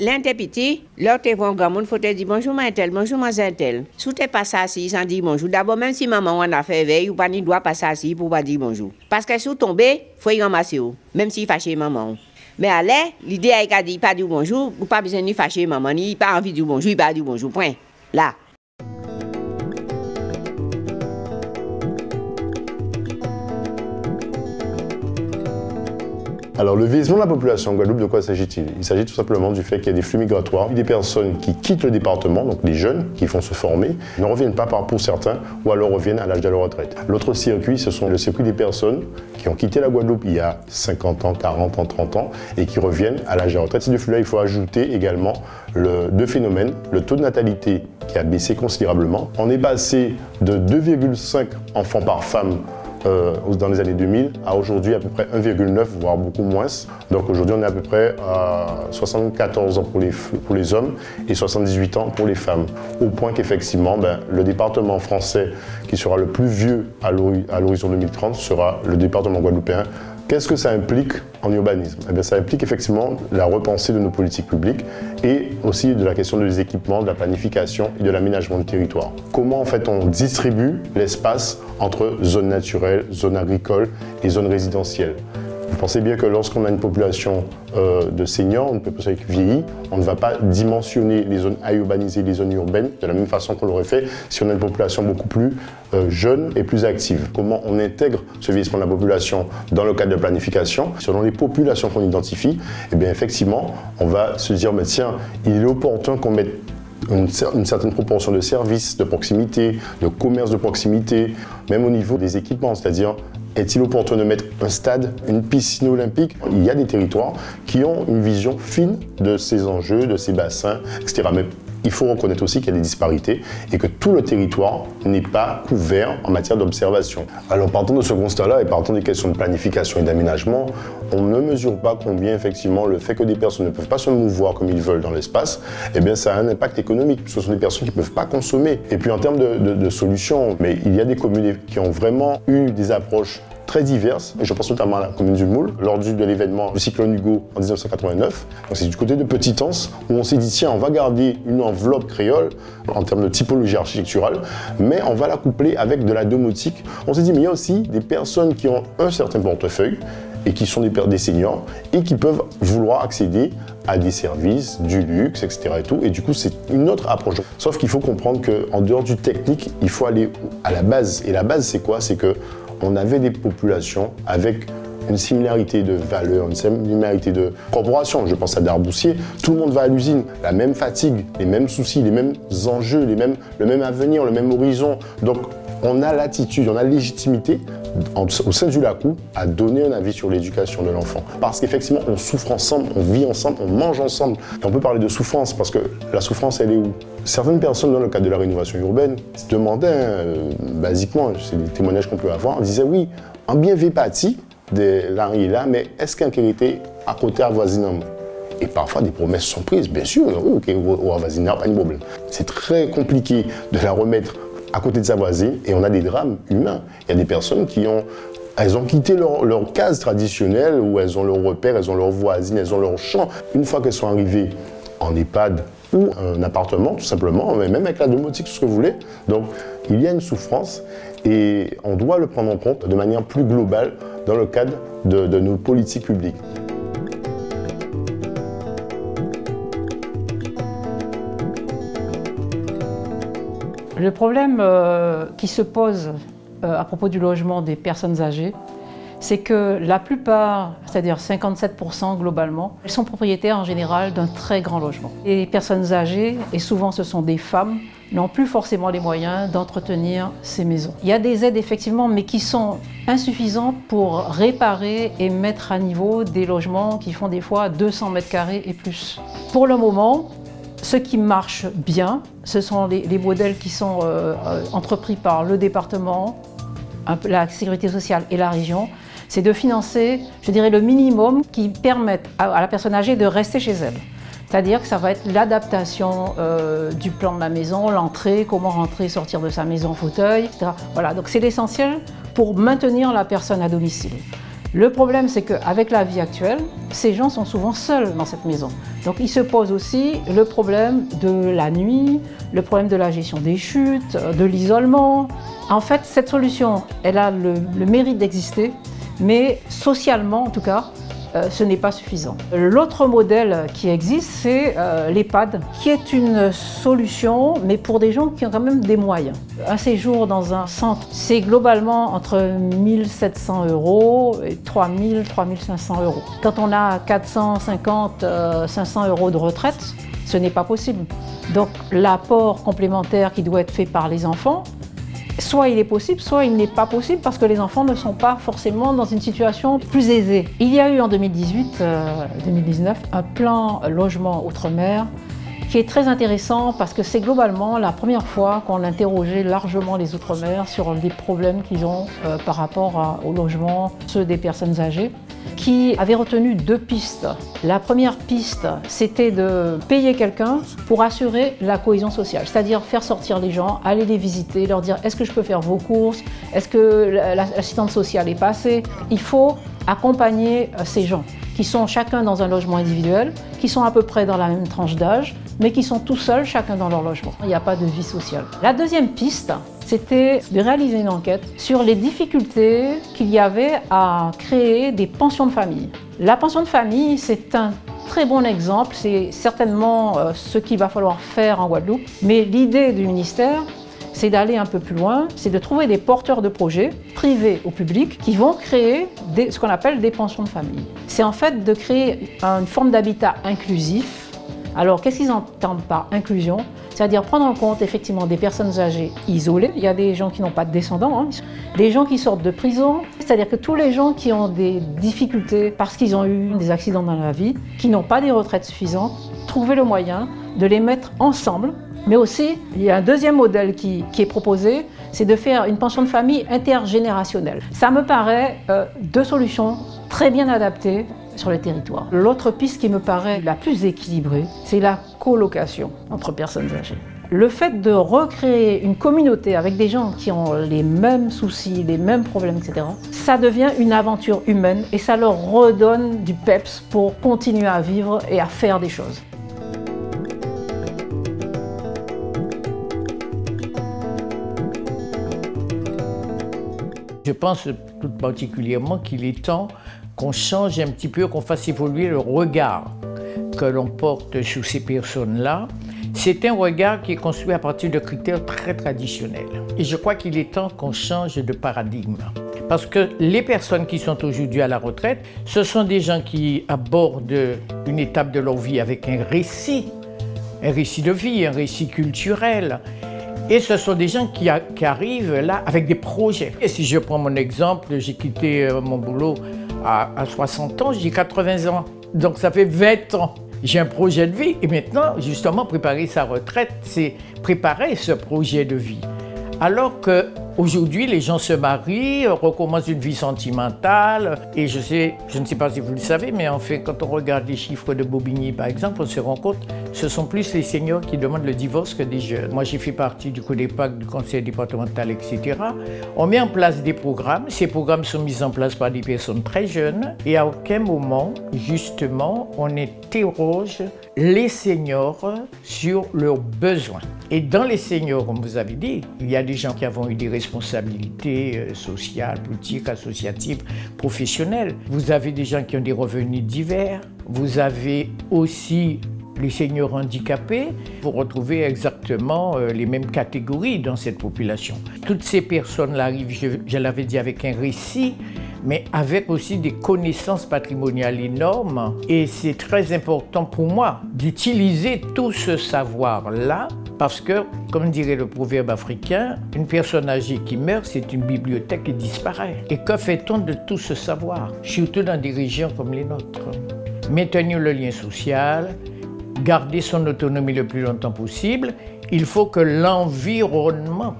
l'un t'es petit, l'autre t'es grand monde, faut te dire bonjour ma tel, bonjour ma tel. Si t'es pas assis sans dire bonjour, d'abord même si maman on a fait veille, ou pas ni doit passer assis pour pas dire bonjour. Parce que si vous tombez, faut y ramasser, même si fâché maman. Mais allez, l'idée est qu'à dire pas dire bonjour, ou pas besoin de fâcher maman, ni pas envie de dire bonjour, il pas dire bonjour, point. Là. Alors le vieillissement de la population en Guadeloupe, de quoi s'agit-il? Il s'agit tout simplement du fait qu'il y a des flux migratoires, des personnes qui quittent le département, donc les jeunes qui vont se former, ne reviennent pas pour certains, ou alors reviennent à l'âge de la retraite. L'autre circuit, ce sont le circuit des personnes qui ont quitté la Guadeloupe il y a 50 ans, 40 ans, 30 ans, et qui reviennent à l'âge de la retraite. Ces deux flux-là, il faut ajouter également deux phénomènes, le taux de natalité qui a baissé considérablement. On est passé de 2,5 enfants par femme dans les années 2000 à aujourd'hui à peu près 1,9 voire beaucoup moins. Donc aujourd'hui on est à peu près à 74 ans pour les hommes et 78 ans pour les femmes. Au point qu'effectivement le département français qui sera le plus vieux à l'horizon 2030 sera le département guadeloupéen. Qu'est-ce que ça implique en urbanisme? Eh bien, ça implique effectivement la repensée de nos politiques publiques et aussi de la question des équipements, de la planification et de l'aménagement du territoire. Comment en fait on distribue l'espace entre zones naturelles, zones agricoles et zones résidentielles? Vous pensez bien que lorsqu'on a une population de seniors, une population qui vieillit, on ne va pas dimensionner les zones à urbaniser, les zones urbaines, de la même façon qu'on l'aurait fait si on a une population beaucoup plus jeune et plus active. Comment on intègre ce vieillissement de la population dans le cadre de planification? Selon les populations qu'on identifie, eh bien effectivement, on va se dire, mais tiens, il est opportun qu'on mette une certaine proportion de services de proximité, de commerce de proximité, même au niveau des équipements, c'est-à-dire est-il opportun de mettre un stade, une piscine olympique? Il y a des territoires qui ont une vision fine de ces enjeux, de ces bassins, etc. Mais il faut reconnaître aussi qu'il y a des disparités et que tout le territoire n'est pas couvert en matière d'observation. Alors partant de ce constat-là et partant des questions de planification et d'aménagement, on ne mesure pas combien effectivement le fait que des personnes ne peuvent pas se mouvoir comme ils veulent dans l'espace, eh bien ça a un impact économique. Ce sont des personnes qui ne peuvent pas consommer. Et puis en termes de solutions, mais il y a des communes qui ont vraiment eu des approches très diverses, et je pense notamment à la commune du Moule, lors de l'événement du cyclone Hugo en 1989. C'est du côté de Petite-Anse où on s'est dit tiens, on va garder une enveloppe créole en termes de typologie architecturale, mais on va la coupler avec de la domotique. On s'est dit mais il y a aussi des personnes qui ont un certain portefeuille et qui sont des seniors et qui peuvent vouloir accéder à des services, du luxe, etc. Et tout. Et du coup, c'est une autre approche. Sauf qu'il faut comprendre qu'en dehors du technique, il faut aller à la base. Et la base, c'est quoi? C'est que on avait des populations avec une similarité de valeurs, une similarité de corporation. Je pense à Darboussier, tout le monde va à l'usine, la même fatigue, les mêmes soucis, les mêmes enjeux, le même avenir, le même horizon. Donc on a l'attitude, on a la légitimité au sein du LACOU à donner un avis sur l'éducation de l'enfant. Parce qu'effectivement, on souffre ensemble, on vit ensemble, on mange ensemble. Et on peut parler de souffrance parce que la souffrance, elle est où? Certaines personnes, dans le cadre de la rénovation urbaine, se demandaient, basiquement, c'est des témoignages qu'on peut avoir, disaient oui, en bien vépati de l'arrière là, mais est-ce qu'un été à côté avoisinant? Et parfois, des promesses sont prises, bien sûr, oui, ok, au avoisinant, pas de problème. C'est très compliqué de la remettre à côté de sa voisine, et on a des drames humains. Il y a des personnes qui elles ont quitté leur case traditionnelle, où elles ont leur repère, elles ont leur voisine, elles ont leur champ. Une fois qu'elles sont arrivées en EHPAD ou un appartement, tout simplement, même avec la domotique, tout ce que vous voulez. Donc, il y a une souffrance, et on doit le prendre en compte de manière plus globale dans le cadre de nos politiques publiques. Le problème qui se pose à propos du logement des personnes âgées, c'est que la plupart, c'est-à-dire 57% globalement, elles sont propriétaires en général d'un très grand logement. Les personnes âgées, et souvent ce sont des femmes, n'ont plus forcément les moyens d'entretenir ces maisons. Il y a des aides effectivement, mais qui sont insuffisantes pour réparer et mettre à niveau des logements qui font des fois 200 mètres carrés et plus. Pour le moment, ce qui marche bien, ce sont les modèles qui sont entrepris par le département, la sécurité sociale et la région. C'est de financer, je dirais, le minimum qui permette à la personne âgée de rester chez elle. C'est-à-dire que ça va être l'adaptation du plan de la maison, l'entrée, comment rentrer, sortir de sa maison en fauteuil, etc. Voilà, donc c'est l'essentiel pour maintenir la personne à domicile. Le problème, c'est qu'avec la vie actuelle, ces gens sont souvent seuls dans cette maison. Donc il se pose aussi le problème de la nuit, le problème de la gestion des chutes, de l'isolement. En fait, cette solution, elle a le mérite d'exister, mais socialement en tout cas, ce n'est pas suffisant. L'autre modèle qui existe, c'est l'EHPAD, qui est une solution, mais pour des gens qui ont quand même des moyens. Un séjour dans un centre, c'est globalement entre 1 700 € et 3 000, 3 500 €. Quand on a 450, 500 € de retraite, ce n'est pas possible. Donc l'apport complémentaire qui doit être fait par les enfants, soit il est possible, soit il n'est pas possible parce que les enfants ne sont pas forcément dans une situation plus aisée. Il y a eu en 2018-2019 un plan logement outre-mer qui est très intéressant parce que c'est globalement la première fois qu'on interrogeait largement les Outre-mer sur les problèmes qu'ils ont par rapport au logement, ceux des personnes âgées, qui avaient retenu 2 pistes. La première piste, c'était de payer quelqu'un pour assurer la cohésion sociale, c'est-à-dire faire sortir les gens, aller les visiter, leur dire est-ce que je peux faire vos courses, est-ce que l'assistante sociale est passée. Il faut accompagner ces gens qui sont chacun dans un logement individuel, qui sont à peu près dans la même tranche d'âge, mais qui sont tout seuls, chacun dans leur logement. Il n'y a pas de vie sociale. La deuxième piste, c'était de réaliser une enquête sur les difficultés qu'il y avait à créer des pensions de famille. La pension de famille, c'est un très bon exemple, c'est certainement ce qu'il va falloir faire en Guadeloupe, mais l'idée du ministère, c'est d'aller un peu plus loin, c'est de trouver des porteurs de projets, privés ou publics, qui vont créer ce qu'on appelle des pensions de famille. C'est en fait de créer une forme d'habitat inclusif. Alors, qu'est-ce qu'ils entendent par inclusion? C'est-à-dire prendre en compte effectivement des personnes âgées isolées. Il y a des gens qui n'ont pas de descendants, des gens qui sortent de prison. C'est-à-dire que tous les gens qui ont des difficultés parce qu'ils ont eu des accidents dans la vie, qui n'ont pas des retraites suffisantes, trouver le moyen de les mettre ensemble. Mais aussi, il y a un deuxième modèle qui est proposé, c'est de faire une pension de famille intergénérationnelle. Ça me paraît 2 solutions très bien adaptées sur le territoire. L'autre piste qui me paraît la plus équilibrée, c'est la colocation entre personnes âgées. Le fait de recréer une communauté avec des gens qui ont les mêmes soucis, les mêmes problèmes, etc., ça devient une aventure humaine et ça leur redonne du peps pour continuer à vivre et à faire des choses. Je pense tout particulièrement qu'il est temps qu'on change un petit peu, qu'on fasse évoluer le regard que l'on porte sur ces personnes-là. C'est un regard qui est construit à partir de critères très traditionnels. Et je crois qu'il est temps qu'on change de paradigme. Parce que les personnes qui sont aujourd'hui à la retraite, ce sont des gens qui abordent une étape de leur vie avec un récit de vie, un récit culturel. Et ce sont des gens qui arrivent là avec des projets. Et si je prends mon exemple, j'ai quitté mon boulot à 60 ans, j'ai 80 ans. Donc ça fait 20 ans. J'ai un projet de vie et maintenant, justement, préparer sa retraite, c'est préparer ce projet de vie. Alors qu'aujourd'hui, les gens se marient, recommencent une vie sentimentale. Et je ne sais pas si vous le savez, mais en fait, quand on regarde les chiffres de Bobigny, par exemple, on se rend compte que ce sont plus les seniors qui demandent le divorce que des jeunes. Moi, j'ai fait partie du CODEPAC, du conseil départemental, etc. On met en place des programmes. Ces programmes sont mis en place par des personnes très jeunes. Et à aucun moment, justement, on interroge les seniors sur leurs besoins. Et dans les seniors, comme vous avez dit, il y a des gens qui ont eu des responsabilités sociales, politiques, associatives, professionnelles. Vous avez des gens qui ont des revenus divers. Vous avez aussi les seniors handicapés. Vous retrouvez exactement les mêmes catégories dans cette population. Toutes ces personnes-là arrivent, je l'avais dit, avec un récit, mais avec aussi des connaissances patrimoniales énormes. Et c'est très important pour moi d'utiliser tout ce savoir-là parce que, comme dirait le proverbe africain, une personne âgée qui meurt, c'est une bibliothèque qui disparaît. Et que fait-on de tout ce savoir, surtout dans des régions comme les nôtres? Maintenir le lien social, garder son autonomie le plus longtemps possible, il faut que l'environnement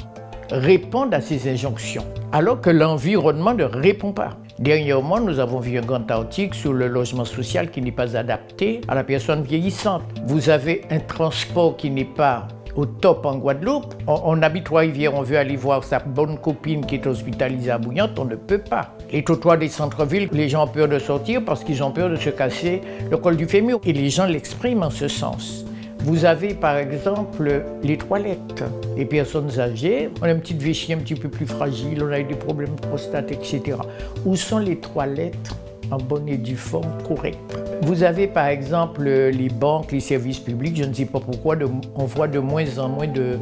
réponde à ces injonctions, alors que l'environnement ne répond pas. Dernièrement, nous avons vu un grand article sur le logement social qui n'est pas adapté à la personne vieillissante. Vous avez un transport qui n'est pas au top en Guadeloupe. On habite Trois-Rivières, on veut aller voir sa bonne copine qui est hospitalisée à Bouillante, on ne peut pas. Les trottoirs des centres-villes, les gens ont peur de sortir parce qu'ils ont peur de se casser le col du fémur. Et les gens l'expriment en ce sens. Vous avez par exemple les toilettes. Les personnes âgées, on a une petite vessie un petit peu plus fragile, on a eu des problèmes de prostate, etc. Où sont les toilettes en bonne et due forme correcte? Vous avez par exemple les banques, les services publics, je ne sais pas pourquoi, on voit de moins en moins de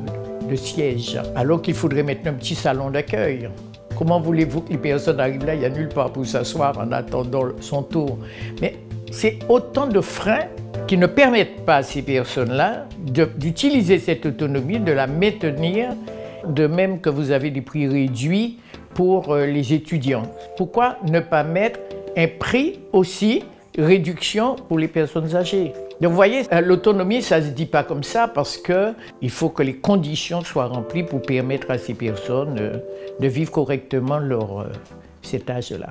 sièges, alors qu'il faudrait mettre un petit salon d'accueil. Comment voulez-vous que les personnes arrivent là, il n'y a nulle part pour s'asseoir en attendant son tour? Mais c'est autant de freins qui ne permettent pas à ces personnes-là d'utiliser cette autonomie, de la maintenir, de même que vous avez des prix réduits pour les étudiants. Pourquoi ne pas mettre un prix aussi, réduction pour les personnes âgées? Donc vous voyez, l'autonomie, ça ne se dit pas comme ça parce qu'il faut que les conditions soient remplies pour permettre à ces personnes de vivre correctement cet âge-là.